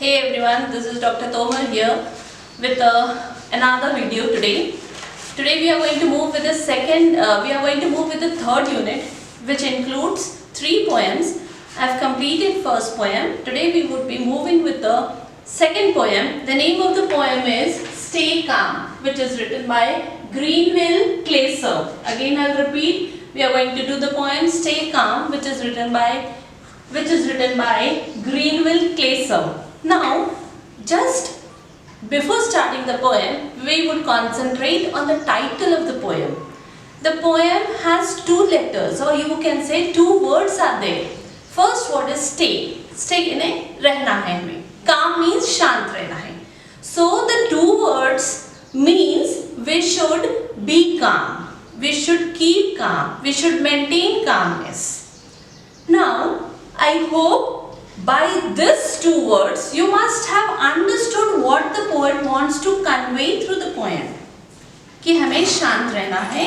Hey everyone, this is Dr. Tomar here with another video today. Today we are going to move with the third unit, which includes 3 poems. I have completed first poem. Today we would be moving with the second poem. The name of the poem is Stay Calm, which is written by Greenville Clayser. Again I'll repeat, we are going to do the poem Stay Calm, which is written by Greenville Clayser. Now, just before starting the poem, we would concentrate on the title of the poem. The poem has 2 letters, or you can say 2 words are there. First word is stay. Stay यानी रहना है हमें. Calm means शांत रहना है. So the 2 words means we should be calm. We should keep calm. We should maintain calmness. Now, I hope by these 2 words you must have understood what the poet wants to convey through the poem. कि हमें शांत रहना है,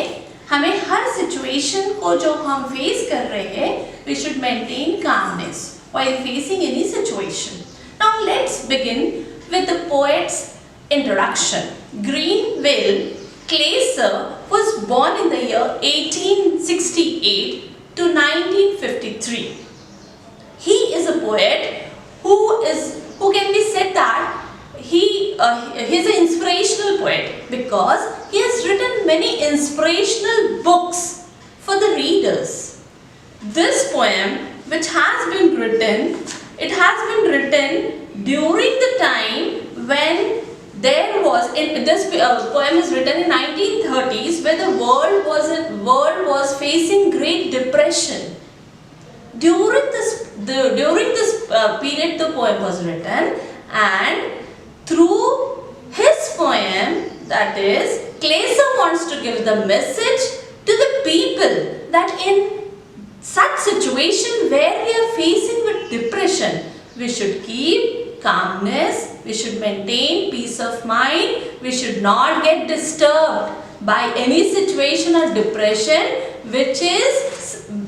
हमें हर situation को जो हम face कर रहे हैं, we should maintain calmness while facing any situation. Now let's begin with the poet's introduction. Greenville Clayser was born in the year 1868 to 1953. He is a poet who can be said that he is an inspirational poet because he has written many inspirational books for the readers. This poem, which has been written, it has been written during the time when there was this poem is written in 1930s, where the world was facing Great Depression. During this period the poem was written, and through his poem, that is, Clayser wants to give the message to the people that in such situation where we are facing with depression, we should keep calmness, we should maintain peace of mind, we should not get disturbed by any situation or depression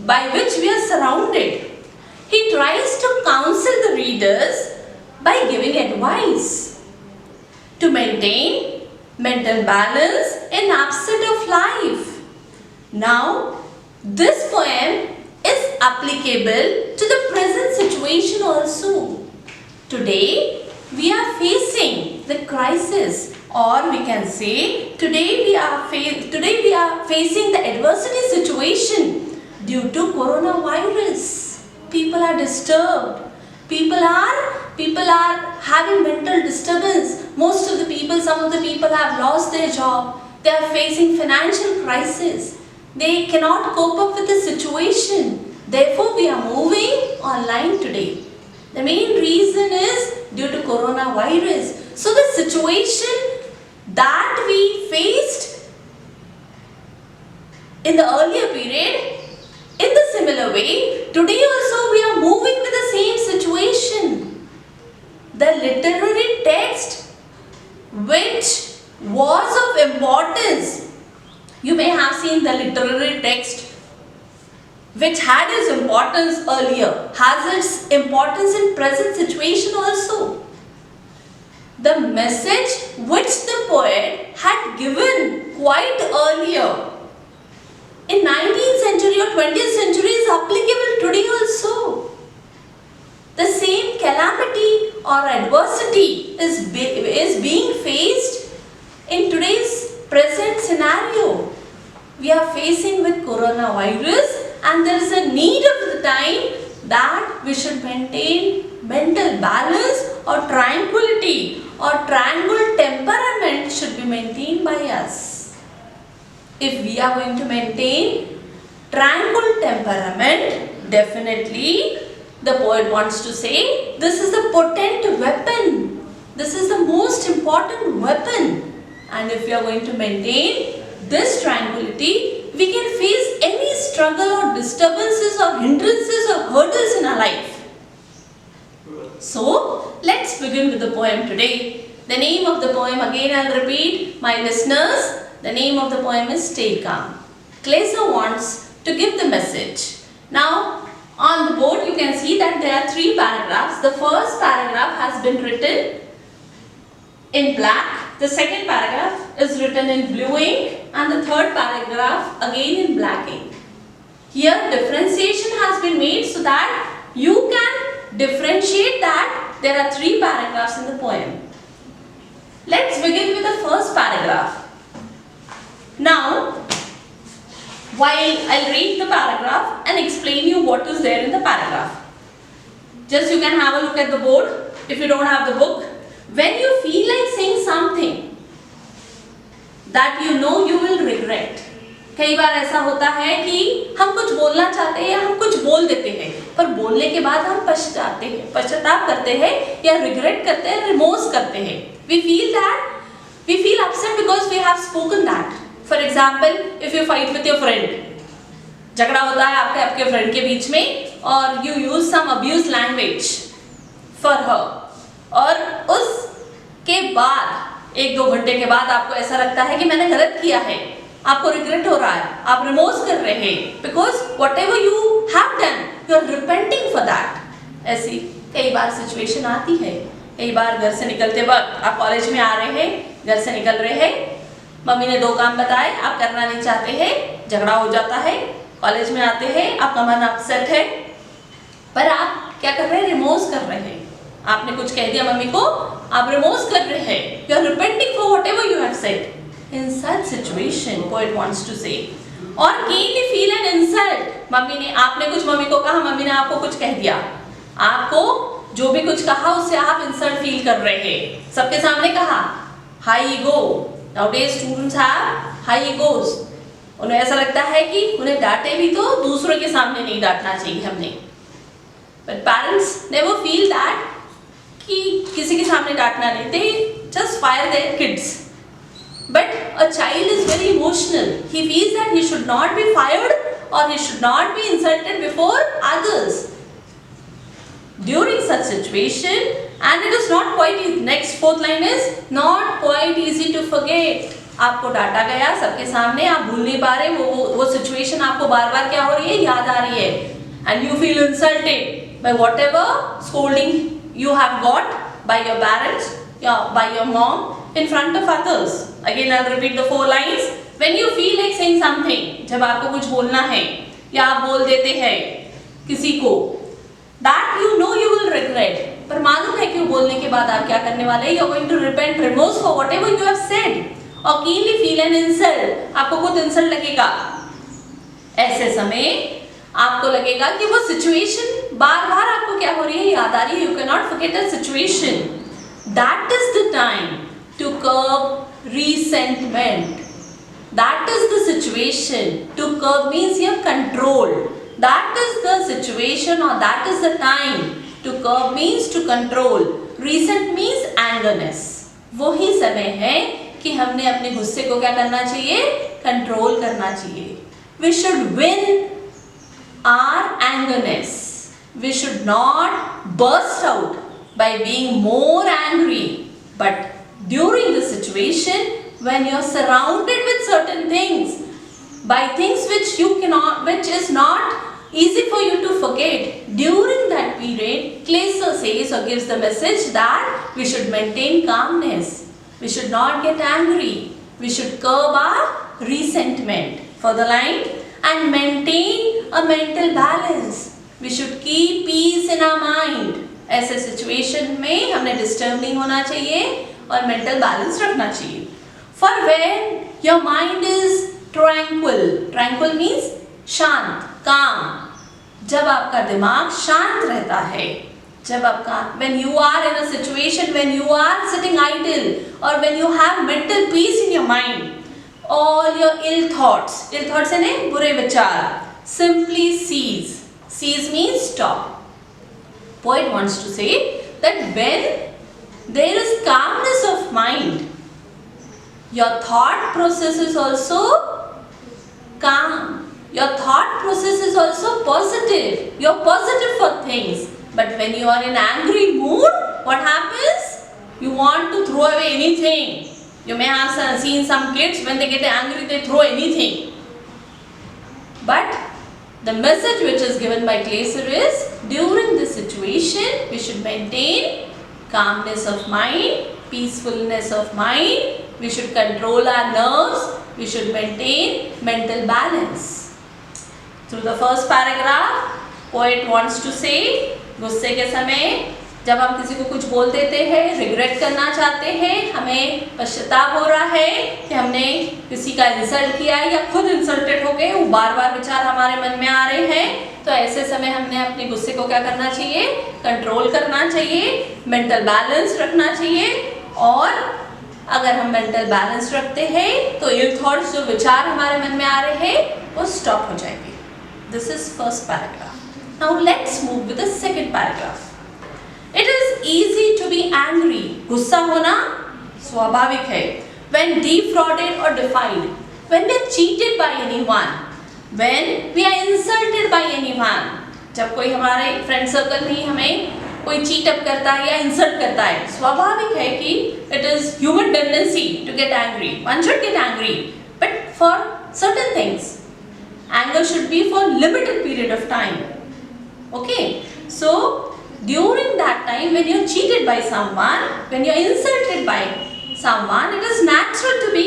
by which we are surrounded. He tries to counsel the readers by giving advice to maintain mental balance in upset of life. Now, this poem is applicable to the present situation also. Today, we are facing the crisis, or we can say today we are facing the adversity situation due to coronavirus. People are disturbed. People are having mental disturbance. Some of the people have lost their job. They are facing financial crisis. They cannot cope up with the situation. Therefore, we are moving online today. The main reason is due to coronavirus. So the situation that we faced in the earlier period, in the similar way, today also we are moving with the same situation. The literary text which was of importance, you may have seen the literary text which had its importance earlier, has its importance in present situation also. The message which the poet had given quite earlier in 19th century or 20th century is applicable today also. The same calamity or adversity is being faced in today's present scenario. We are facing with coronavirus, and there is a need of the time that we should maintain mental balance, or tranquility or tranquil temperament should be maintained by us. If we are going to maintain tranquil temperament, definitely the poet wants to say this is a potent weapon. This is the most important weapon. And if we are going to maintain this tranquility, we can face any struggle or disturbances or hindrances or hurdles in our life. So, let's begin with the poem today. The name of the poem, again I'll repeat, my listeners, the name of the poem is Stay Calm. Clayser wants to give the message. Now, On the board you can see that there are 3 paragraphs. The first paragraph has been written in black, the second paragraph is written in blue ink, and the third paragraph again in black ink. Here differentiation has been made so that you can differentiate that there are 3 paragraphs in the poem. Let's begin with the first paragraph. Now, while I'll read the paragraph and explain you what is there in the paragraph. Just you can have a look at the board if you don't have the book. When you feel like saying something that you know you will regret. कई बार ऐसा होता है कि हम कुछ बोलना चाहते हैं या हम कुछ बोल देते हैं, पर बोलने के बाद हम पछताते हैं, पश्चाताप करते हैं या रिग्रेट करते हैं, रिमोर्स करते हैं. We feel upset because we have spoken that. For example, if you fight with your friend, झगड़ा होता है आपके फ्रेंड के बीच में और you use some abuse language for her, और उसके बाद 1-2 घंटे के बाद आपको ऐसा लगता है कि मैंने गलत किया है, आपको रिग्रेट हो रहा है, आप रिमोर्स कर रहे हैं, because whatever you have done you are repenting for that. ऐसी कई बार सिचुएशन आती है. कई बार घर से निकलते वक्त आप कॉलेज में आ रहे हैं, घर से निकल रहे हैं, मम्मी ने 2 काम बताए, आप करना नहीं चाहते हैं, झगड़ा हो जाता है. कॉलेज में आते हैं, आपका मन अपसेट है, पर आप क्या कर रहे हैं, रिमोर्स कर रहे हैं. आपने कुछ कह दिया मम्मी को, आप रिमोर्स कर रहे हैं, you are repenting for whatever you have said. In such situation, poet wants to say, or keenly feel an insult. Mummy को कहा, मम्मी ने आपको कुछ कह दिया, आपको जो भी कुछ कहा उससे आप इंसल्ट फील कर रहे हैं, सबके सामने कहा. High ego. Nowadays students have high egos. उन्हें ऐसा लगता है कि उन्हें डांटे भी तो दूसरों के सामने नहीं डांटना चाहिए हमने. But parents never feel that कि किसी के सामने डांटना नहीं, they just fire their kids. But a child is very emotional. He feels that he should not be fired or he should not be insulted before others. During such situation, and it is not quite easy. Next 4th line is not quite easy to forget. आपको डांटा गया सबके सामने, आप भूल नहीं पा रहे, वो सिचुएशन आपको बार-बार क्या हो रही है, याद आ रही है, and you feel insulted by whatever scolding you have got by your parents, by your mom, in front of others. Again I'll repeat the 4 lines. When you feel like saying something, जब आपको कुछ बोलना है या आप बोल देते हैं किसी को, that you know you will regret, पर मालूम है कि वो बोलने के बाद आप क्या करने वाले हैं, you are going to repent, remorse for whatever you have said, or keenly feel an insult. आपको खुद इंसल्ट लगेगा. ऐसे समय आपको लगेगा कि वो सिचुएशन बार-बार आपको क्या हो रही है, याद आ रही है. You cannot forget a situation. That is the time to curb resentment. That is the situation. To curb means you have control. That is the situation or that is the time. To curb means to control. Resent means angerness. वही समय है कि हमने अपने गुस्से को क्या करना चाहिए, कंट्रोल करना चाहिए. We should win our angerness. We should not burst out by being more angry, but during the situation when you are surrounded with certain things, by things which is not easy for you to forget, during that period Kleser says or gives the message that we should maintain calmness, we should not get angry, we should curb our resentment, for the line, and maintain a mental balance. We should keep peace in our mind. ऐसे situation में हमने disturb नहीं होना चाहिए और mental balance रखना चाहिए. For when your mind is tranquil, tranquil means शांत, calm. जब आपका दिमाग शांत रहता है, जब आपका when you are in a situation when you are sitting idle or when you have mental peace in your mind, all your ill thoughts यानी बुरे विचार simply cease. Cease means stop. Poet wants to say that when there is calmness of mind, your thought process is also calm. Your thought process is also positive. You are positive for things. But when you are in angry mood, what happens? You want to throw away anything. You may have seen some kids when they get angry, they throw anything. But The message which is given by Glaser is, during this situation, we should maintain calmness of mind, peacefulness of mind, we should control our nerves, we should maintain mental balance. Through the first paragraph, poet wants to say, गुस्से के समय जब हम किसी को कुछ बोल देते हैं, रिग्रेट करना चाहते हैं, हमें पश्चाताप हो रहा है कि हमने किसी का इंसल्ट किया है या खुद इंसल्टेड हो गए, वो बार बार विचार हमारे मन में आ रहे हैं, तो ऐसे समय हमने अपने गुस्से को क्या करना चाहिए, कंट्रोल करना चाहिए, मेंटल बैलेंस रखना चाहिए, और अगर हम मेंटल बैलेंस रखते हैं तो इल थॉट्स जो विचार हमारे मन में आ रहे हैं वो स्टॉप हो जाएंगे. This is first paragraph. Now let's move with the second paragraph. It is easy to be angry. गुस्सा होना स्वाभाविक है. When defrauded or defied, when we are cheated by anyone, when we are insulted by anyone. जब कोई हमारे friend circle में हमें कोई चीट अप करता है या इंसल्ट करता है, स्वाभाविक है कि it is human tendency to get angry. One should get angry, but for certain things. Anger should be for limited period of time. Okay, so during that time when you're cheated by someone, when you're insulted by someone, it is natural to be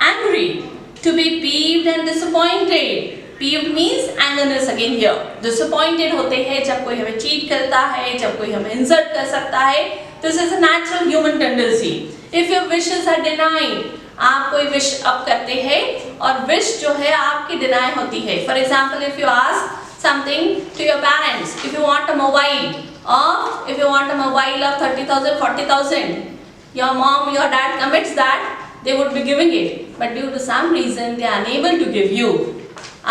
angry, to be peeved and disappointed. Peeved means angerness again here. Disappointed होते हैं जब कोई हमें cheat करता है, जब कोई हमें insult कर सकता है. This is a natural human tendency. If your wishes are denied, आप कोई wish up करते हैं और wish जो है आपकी deny होती है. For example, if you ask something to your parents, if you want a mobile, or if you want a mobile of 30,000, 40,000, your mom, your dad commits that they would be giving it, but due to some reason they are unable to give you.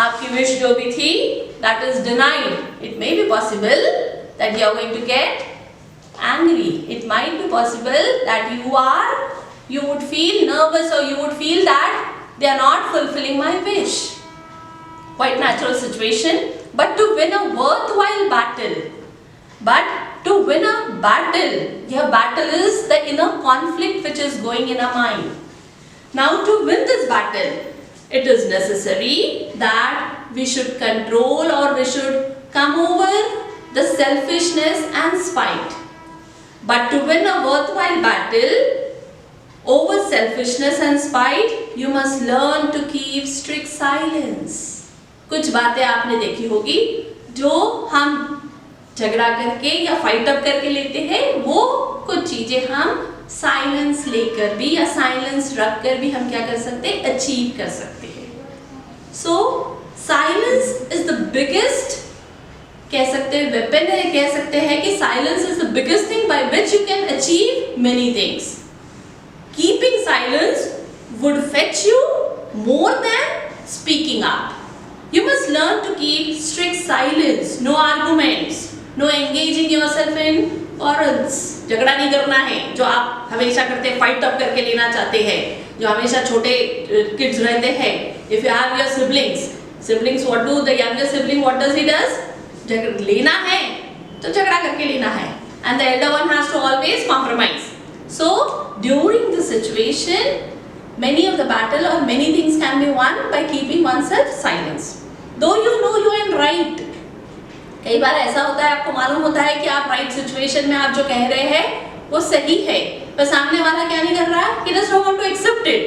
आपकी wish जो भी थी, that is denied. It may be possible that you are going to get angry. It might be possible that you would feel nervous, or you would feel that they are not fulfilling my wish. Quite natural situation. But to win a worthwhile battle, your battle is the inner conflict which is going in our mind. Now to win this battle, it is necessary that we should control, or we should come over the selfishness and spite. But to win a worthwhile battle over selfishness and spite, you must learn to keep strict silence. कुछ बातें आपने देखी होगी जो हम झगड़ा करके या फाइट अप करके लेते हैं, वो कुछ चीजें हम साइलेंस लेकर भी या साइलेंस रख कर भी हम क्या कर सकते हैं, अचीव कर सकते हैं. सो साइलेंस इज द बिगेस्ट, कह सकते हैं वेपन है, कह सकते हैं कि silence is the biggest thing by which you can achieve many things. Keeping silence would fetch you more than speaking up. You must learn to keep strict silence, no arguments, no engaging yourself in quarrels. झगड़ा नहीं करना है, जो आप हमेशा करते हैं, fight up करके लेना चाहते हैं, जो हमेशा छोटे किड्स रहते हैं. If you have your siblings, what do the younger sibling, what does he does? झगड़ा लेना है तो झगड़ा करके लेना है, and the elder one has to always compromise. So during the situation, many of the battle or many things can be won by keeping oneself silence. Though you know you are right. कई बार ऐसा होता है, आपको मालूम होता है कि आप राइट सिचुएशन में आप जो कह रहे हैं वो सही है, पर सामने वाला क्या नहीं कर रहा है, he does not want to accept it.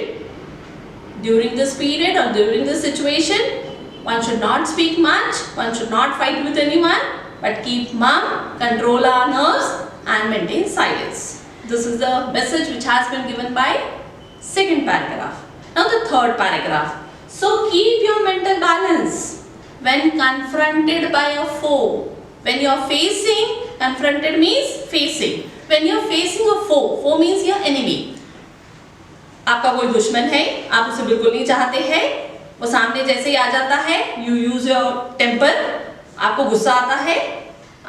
During this period or during this situation, one should not speak much, one should not fight with anyone, but keep mum, control our nerves and maintain silence. This is the message which has been given by second paragraph. Now the third paragraph. So keep your mental balance when confronted by a foe. When you are facing, confronted means facing. When you are facing a foe means your enemy. आपका कोई दुश्मन है, आप उसे बिल्कुल नहीं चाहते हैं, वो सामने जैसे ही आ जाता है, you use your temper, आपको गुस्सा आता है,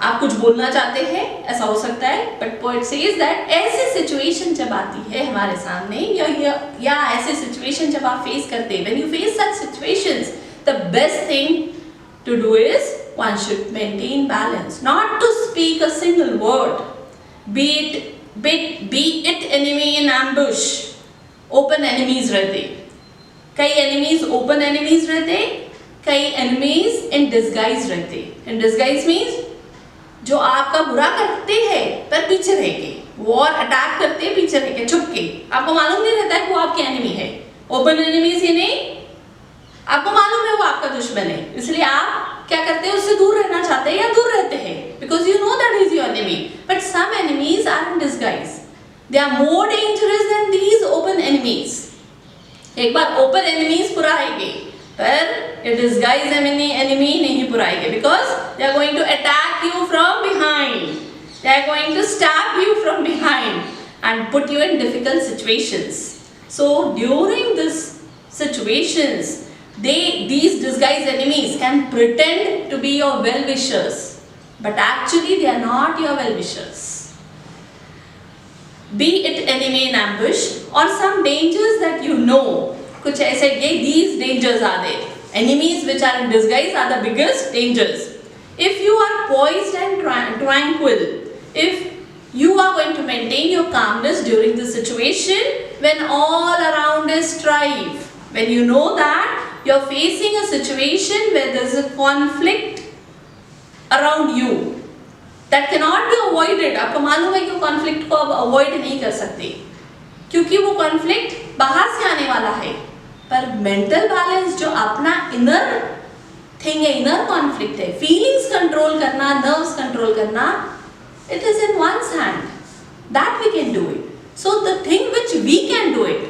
आप कुछ बोलना चाहते हैं, ऐसा हो सकता है. बट पोएट सेज दैट ऐसी सिचुएशन जब आती है हमारे सामने, या ऐसे सिचुएशन जब आप फेस करते हैं, when you face such situations, the best thing to do is one should maintain balance, not to speak a single word, be it enemy in ambush. Open enemies रहते, कई एनिमीज ओपन एनिमीज रहते, कई enemies in disguise रहते हैं। In disguise means जो आपका बुरा करते हैं पर पीछे रह के, वॉर अटैक करते हैं पीछे रह के, छुप के, आपको मालूम नहीं रहता है कि वो आपके एनिमी है। ओपन एनिमीज ही नहीं, आपको मालूम है वो आपका दुश्मन है, इसलिए आप क्या करते हैं, उससे दूर रहना चाहते हैं या दूर रहते हैं, because you know that is your enemy. But some enemies are in disguise, they are more dangerous than these open enemies. एक बार ओपन एनिमीज पुराएंगे पर ये डिस्गाइज एनिमी नहीं पुराएंगे, because they are going to attack you from behind, they are going to stab you from behind and put you in difficult situations. So during this situations, these disguised enemies can pretend to be your well-wishers, but actually they are not your well-wishers. Be it enemy in ambush or some dangers that you know. कुछ ऐसे ये these dangers are there. Enemies which are in disguise are the biggest dangers. If you are poised and tranquil, if you are going to maintain your calmness during the situation when all around is strife, when you know that you are facing a situation where there is a conflict around you that cannot be avoided, आपको मालूम है कि वो conflict को अब avoid नहीं कर सकते क्योंकि वो conflict बाहर से आने वाला है, पर mental balance जो अपना inner thing है, inner conflict है, feelings control करना, nerves control करना, it is in one's hand, that we can do it. So the thing which we can do it,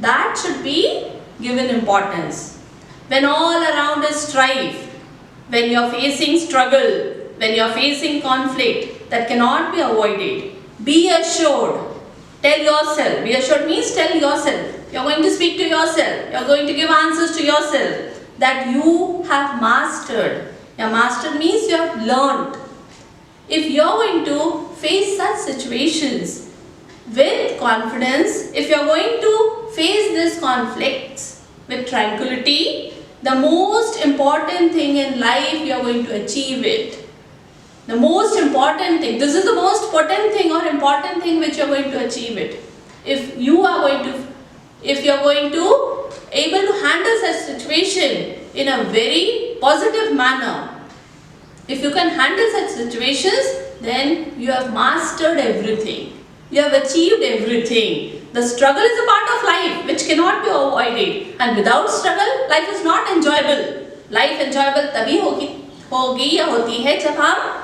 that should be given importance. When all around is strife, when you are facing struggle, when you are facing conflict that cannot be avoided, be assured. Tell yourself. Be assured means tell yourself. You are going to speak to yourself. You are going to give answers to yourself that you have mastered. Your mastered means you have learned. If you are going to face such situations with confidence, if you are going to face these conflicts with tranquility, the most important thing in life you are going to achieve it. The most important thing, this is the most potent thing or important thing which you are going to achieve it. If you are going to able to handle such situation in a very positive manner, if you can handle such situations, then you have mastered everything. You have achieved everything. The struggle is a part of life which cannot be avoided, and without struggle life is not enjoyable. Life enjoyable तभी होगी या होती है जब हम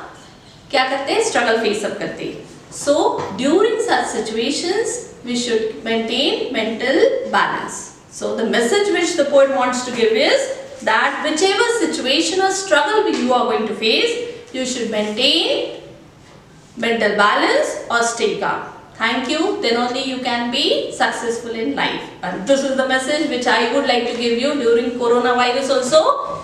क्या करते हैं, struggle face up करते हैं. So during such situations we should maintain mental balance. So the message which the poet wants to give is that whichever situation or struggle you are going to face, you should maintain mental balance or stay calm. Thank you, then only you can be successful in life. And this is the message which I would like to give you during coronavirus also.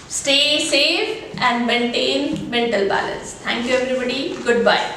Stay safe and maintain mental balance. Thank you everybody. Goodbye.